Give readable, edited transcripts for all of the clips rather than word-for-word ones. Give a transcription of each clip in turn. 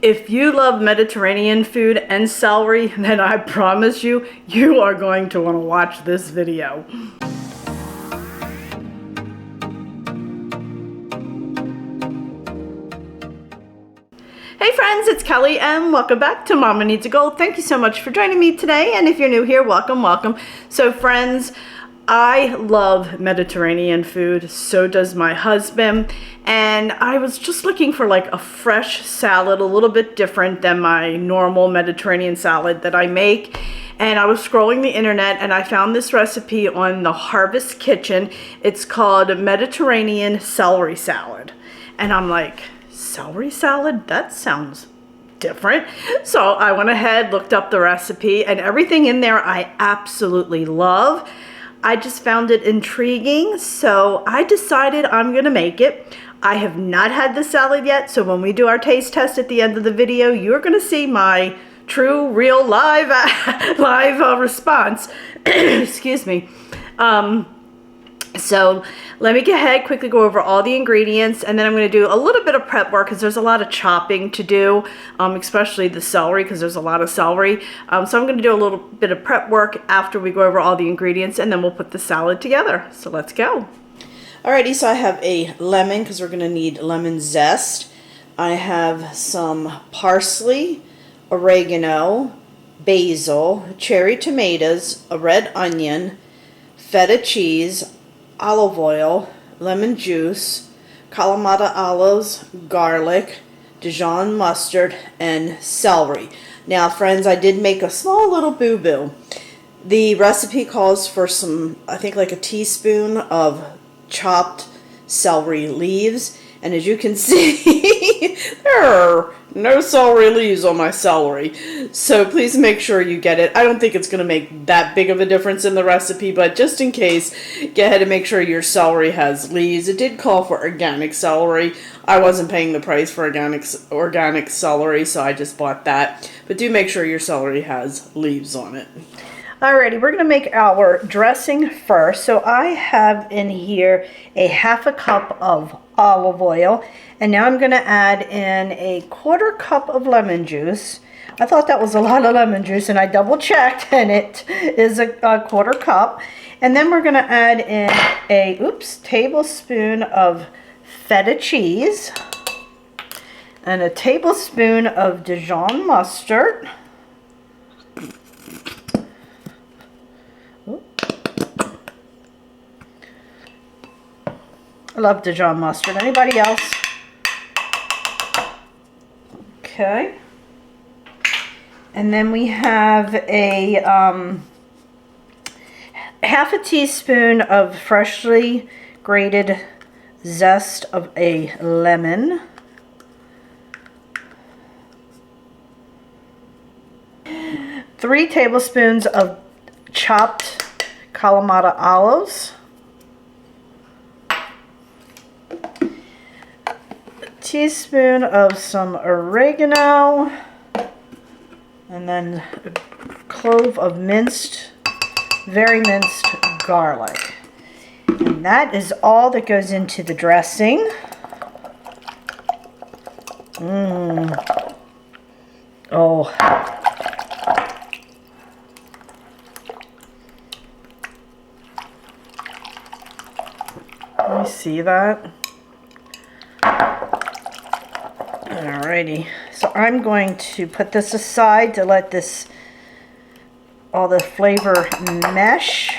If you love Mediterranean food and celery, then I promise you, you are going to want to watch this video. Hey friends, it's Kelly and welcome back to Mama Needs a Goal. Thank you so much for joining me today, and if you're new here, welcome, welcome. So friends, I love Mediterranean food, so does my husband, and I was just looking for like a fresh salad, a little bit different than my normal Mediterranean salad that I make. And I was scrolling the internet and I found this recipe on the Harvest Kitchen. It's called Mediterranean celery salad. And I'm like, celery salad? That sounds different. So I went ahead, looked up the recipe, and everything in there I absolutely love. I just found it intriguing, so I decided I'm gonna make it. I have not had the salad yet, so when we do our taste test at the end of the video, you're gonna see my true, real, live response. Excuse me. So let me go ahead, quickly go over all the ingredients, and then I'm going to do a little bit of prep work because there's a lot of chopping to do, especially the celery because there's a lot of celery. So I'm going to do a little bit of prep work after we go over all the ingredients, and then we'll put the salad together. So let's go. Alrighty, so I have a lemon because we're going to need lemon zest. I have some parsley, oregano, basil, cherry tomatoes, a red onion, feta cheese, olive oil, lemon juice, Kalamata olives, garlic, Dijon mustard, and celery. Now friends, I did make a small little boo-boo. The recipe calls for some, I think like a teaspoon of chopped celery leaves, and as you can see, there are no celery leaves on my celery, so please make sure you get it. I don't think it's going to make that big of a difference in the recipe, but just in case, go ahead and make sure your celery has leaves. It did call for organic celery. I wasn't paying the price for organic celery, so I just bought that, but do make sure your celery has leaves on it. Alrighty, we're going to make our dressing first. So I have in here a half a cup of olive oil, and now I'm going to add in a quarter cup of lemon juice. I thought that was a lot of lemon juice, and I double checked, and it is a quarter cup. And then we're going to add in a tablespoon of feta cheese and a tablespoon of Dijon mustard. I love Dijon mustard. Anybody else? Okay. And then we have a half a teaspoon of freshly grated zest of a lemon. Three tablespoons of chopped Kalamata olives. Teaspoon of some oregano, and then a clove of very minced garlic. And that is all that goes into the dressing. Oh. Can you see that? Alrighty, so I'm going to put this aside to let all the flavor mesh,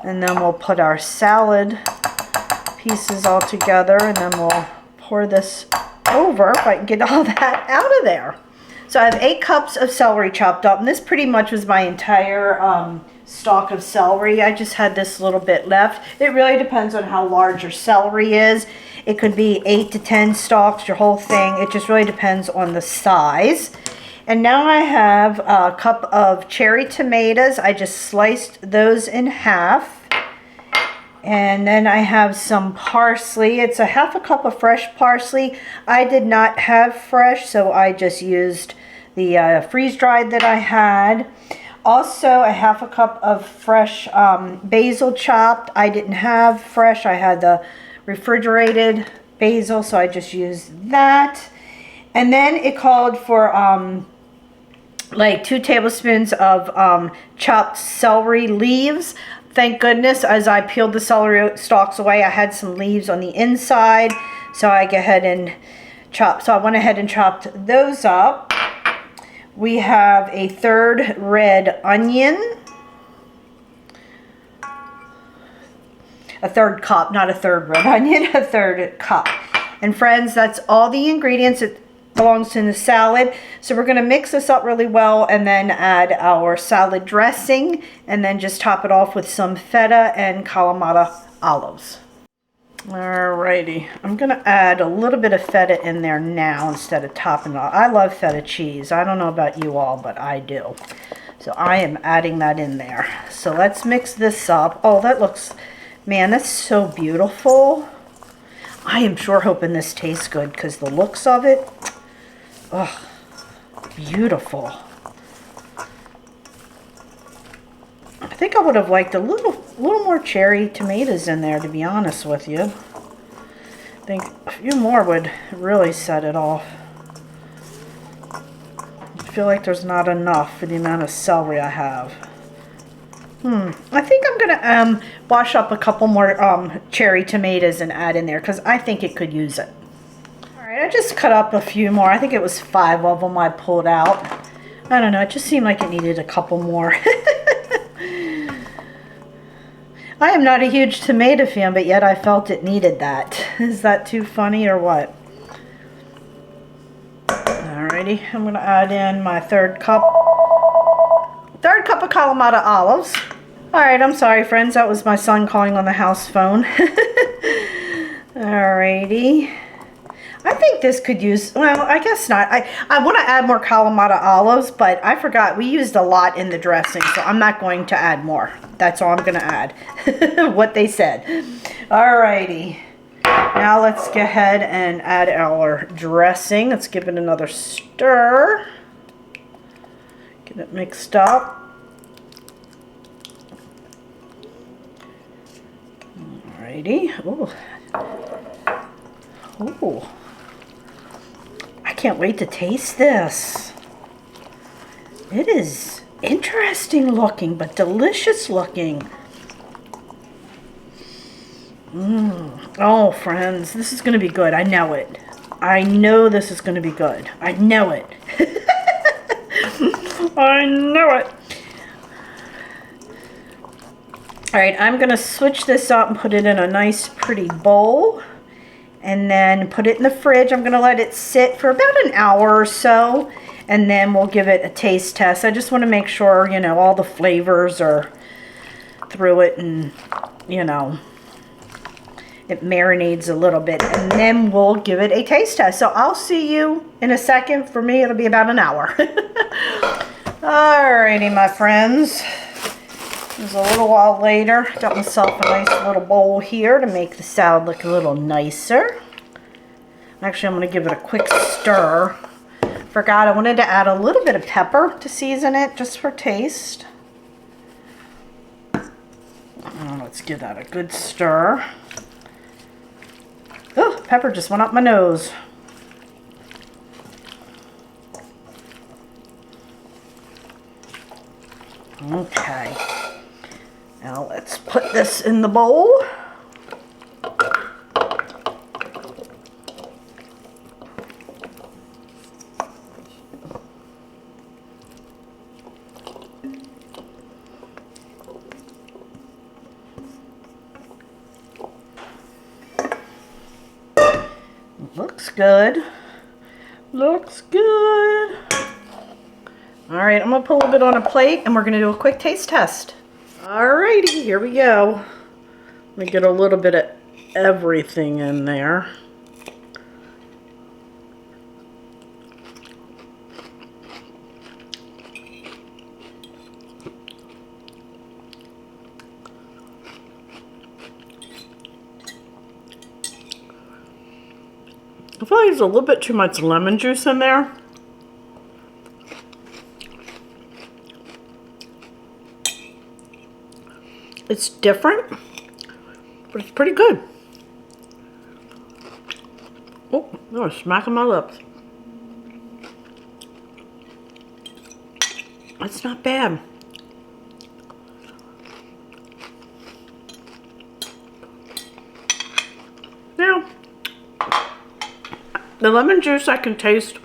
and then we'll put our salad pieces all together, and then we'll pour this over if I can get all that out of there. So I have 8 cups of celery chopped up, and this pretty much was my entire stalk of celery. I just had this little bit left. It really depends on how large your celery is. It could be 8 to 10 stalks, your whole thing. It just really depends on the size. And now I have a cup of cherry tomatoes. I just sliced those in half. And then I have some parsley. It's a half a cup of fresh parsley. I did not have fresh, so I just used the freeze-dried that I had. Also, a half a cup of fresh basil chopped. I didn't have fresh. I had the refrigerated basil, so I just used that. And then it called for like 2 tablespoons of chopped celery leaves. Thank goodness, as I peeled the celery stalks away, I had some leaves on the inside. So I go ahead and chop. So I went ahead and chopped those up. We have a 1/3 red onion. A 1/3 cup, not a 1/3 red onion, a 1/3 cup. And friends, that's all the ingredients. It belongs in the salad. So we're going to mix this up really well and then add our salad dressing and then just top it off with some feta and Kalamata olives. Alrighty, I'm going to add a little bit of feta in there now instead of topping it off. I love feta cheese. I don't know about you all, but I do. So I am adding that in there. So let's mix this up. Oh, that looks, man, that's so beautiful. I am sure hoping this tastes good because the looks of it, oh, beautiful. I think I would have liked a little more cherry tomatoes in there, to be honest with you. I think a few more would really set it off. I feel like there's not enough for the amount of celery I have. I think I'm going to wash up a couple more cherry tomatoes and add in there because I think it could use it. Alright, I just cut up a few more. I think it was 5 of them I pulled out. I don't know, it just seemed like it needed a couple more. I am not a huge tomato fan, but yet I felt it needed that. Is that too funny or what? Alrighty, I'm going to add in my 1/3 cup. 1/3 cup of Kalamata olives. Alright, I'm sorry friends, that was my son calling on the house phone. Alrighty. I think this could use, well, I guess not. I want to add more Kalamata olives, but I forgot we used a lot in the dressing, so I'm not going to add more. That's all I'm going to add. What they said. Alrighty. Now let's go ahead and add our dressing. Let's give it another stir. Get it mixed up. Alrighty. Ooh. Ooh. I can't wait to taste this. It is interesting looking, but delicious looking. Oh, friends, this is going to be good. I know it. I know this is going to be good. I know it. I know it. Alright, I'm going to switch this up and put it in a nice pretty bowl. And then put it in the fridge. I'm going to let it sit for about an hour or so. And then we'll give it a taste test. I just want to make sure, you know, all the flavors are through it and, you know, it marinades a little bit. And then we'll give it a taste test. So I'll see you in a second. For me, it'll be about an hour. Alrighty, my friends. It was a little while later. Got myself a nice little bowl here to make the salad look a little nicer. Actually, I'm going to give it a quick stir. Forgot I wanted to add a little bit of pepper to season it, just for taste. Let's give that a good stir. Oh, pepper just went up my nose. Okay. Now let's put this in the bowl. Looks good. Looks good. All right, I'm gonna put a little bit on a plate and we're gonna do a quick taste test. Alrighty, here we go. Let me get a little bit of everything in there. I feel like there's a little bit too much lemon juice in there. It's different, but it's pretty good. Oh, that was smacking my lips. It's not bad. Now, the lemon juice I can taste.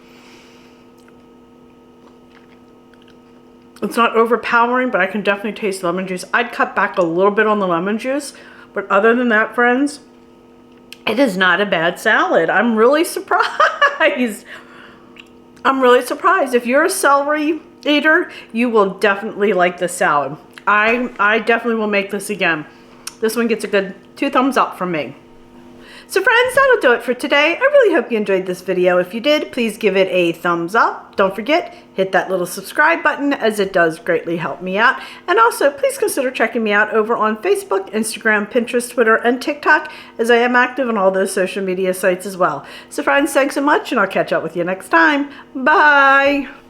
It's not overpowering, but I can definitely taste lemon juice. I'd cut back a little bit on the lemon juice, but other than that, friends, it is not a bad salad. I'm really surprised. I'm really surprised. If you're a celery eater, you will definitely like this salad. I definitely will make this again. This one gets a good 2 thumbs up from me. So friends, that'll do it for today. I really hope you enjoyed this video. If you did, please give it a thumbs up. Don't forget, hit that little subscribe button, as it does greatly help me out. And also, please consider checking me out over on Facebook, Instagram, Pinterest, Twitter, and TikTok, as I am active on all those social media sites as well. So friends, thanks so much, and I'll catch up with you next time. Bye!